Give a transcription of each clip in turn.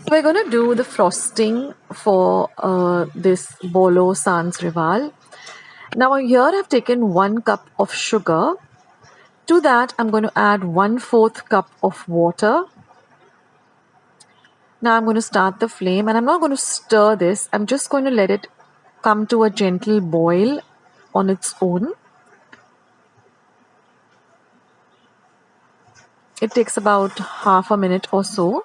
We're going to do the frosting for this Bolo Sans Rival. Now here I've taken 1 cup of sugar. To that I'm going to add 1/4 cup of water. Now I'm going to start the flame and I'm not going to stir this. I'm just going to let it come to a gentle boil on its own. It takes about half a minute or so.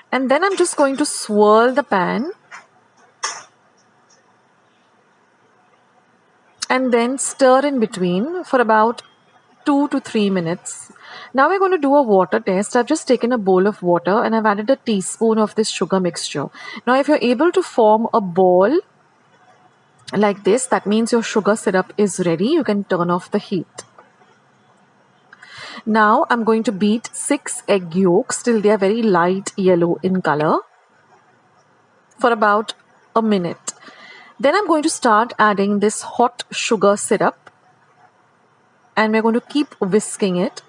And then I'm just going to swirl the pan and then stir in between for about 2 to 3 minutes. Now we're going to do a water test. I've just taken a bowl of water and I've added a teaspoon of this sugar mixture. Now if you're able to form a ball like this, that means your sugar syrup is ready. You can turn off the heat. Now I'm going to beat 6 egg yolks till they are very light yellow in color for about a minute. Then I'm going to start adding this hot sugar syrup and we're going to keep whisking it.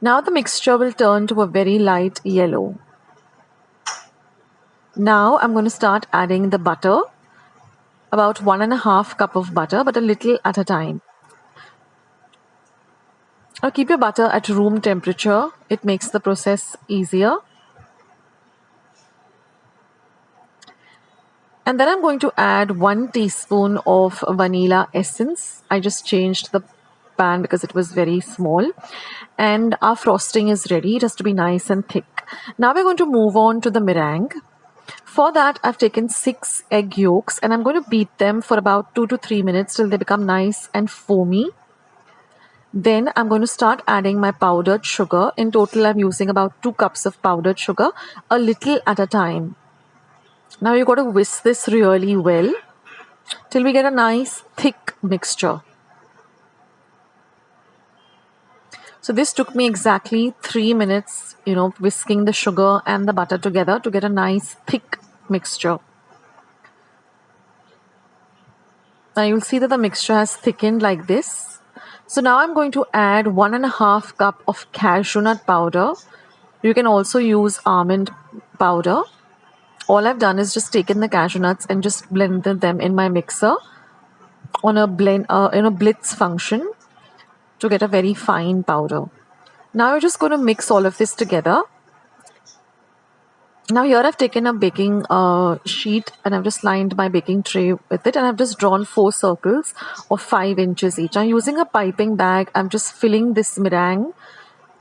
Now the mixture will turn to a very light yellow. Now I'm going to start adding the butter, about 1.5 cup of butter, but a little at a time. Now keep your butter at room temperature. It makes the process easier. And then I'm going to add 1 teaspoon of vanilla essence. I just changed the pan because it was very small. And our frosting is ready. It has to be nice and thick. Now we're going to move on to the meringue. For that, I've taken 6 egg yolks and I'm going to beat them for about 2 to 3 minutes till they become nice and foamy. Then I'm going to start adding my powdered sugar. In total, I'm using about 2 cups of powdered sugar, a little at a time. Now you've got to whisk this really well till we get a nice thick mixture. So this took me exactly 3 minutes, whisking the sugar and the butter together to get a nice thick mixture. Now you'll see that the mixture has thickened like this. So now I'm going to add 1.5 cup of cashew nut powder. You can also use almond powder. All I've done is just taken the cashew nuts and just blended them in my mixer on a blitz function to get a very fine powder. Now you're just going to mix all of this together. Now here I've taken a baking sheet and I've just lined my baking tray with it and I've just drawn 4 circles of 5 inches each. Now using a piping bag, I'm just filling this meringue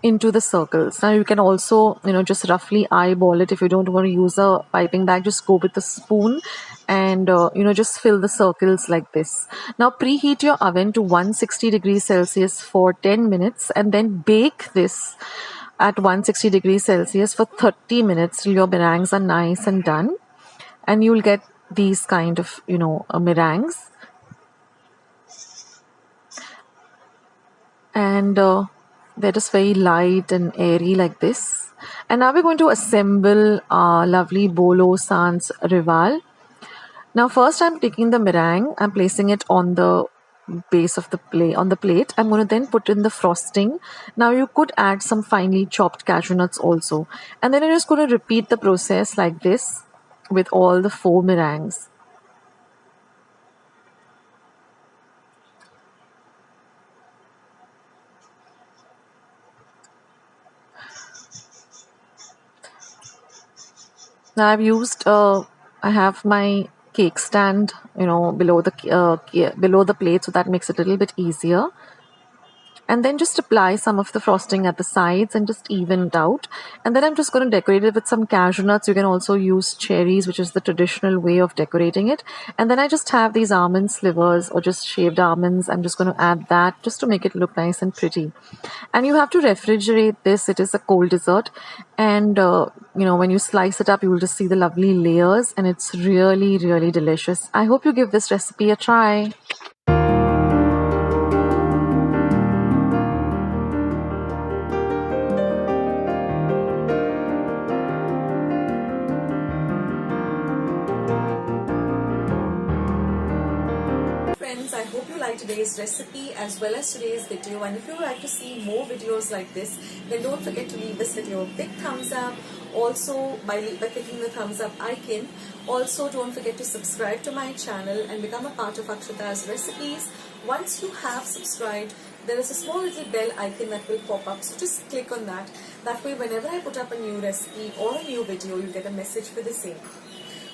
into the circles. Now you can also, just roughly eyeball it. If you don't want to use a piping bag, just go with the spoon and, just fill the circles like this. Now preheat your oven to 160 degrees Celsius for 10 minutes and then bake this at 160 degrees Celsius for 30 minutes till your meringues are nice and done. And you'll get these kind of, meringues. And they're just very light and airy like this. And now we're going to assemble our lovely Bolo Sans Rival. Now first I'm taking the meringue, I'm placing it on the base of the plate. I'm going to then put in the frosting. Now you could add some finely chopped cashew nuts also. And then you're just going to repeat the process like this with all the 4 meringues. Now I have my cake stand, below the plate, so that makes it a little bit easier. And then just apply some of the frosting at the sides and just even it out. And then I'm just going to decorate it with some cashew nuts. You can also use cherries, which is the traditional way of decorating it. And then I just have these almond slivers or just shaved almonds. I'm just going to add that just to make it look nice and pretty. And you have to refrigerate this. It is a cold dessert. And, when you slice it up, you will just see the lovely layers. And it's really, really delicious. I hope you give this recipe a try. Friends, I hope you liked today's recipe as well as today's video, and if you would like to see more videos like this, then don't forget to leave this video a big thumbs up. Also, by clicking the thumbs up icon, also don't forget to subscribe to my channel and become a part of Akshata's recipes. Once you have subscribed, there is a small little bell icon that will pop up, so just click on that. That way whenever I put up a new recipe or a new video, you get a message for the same.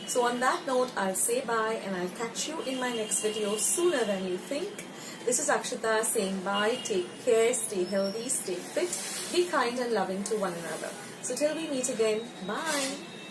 So on that note, I'll say bye and I'll catch you in my next video sooner than you think. This is Akshata saying bye, take care, stay healthy, stay fit, be kind and loving to one another. So till we meet again, bye.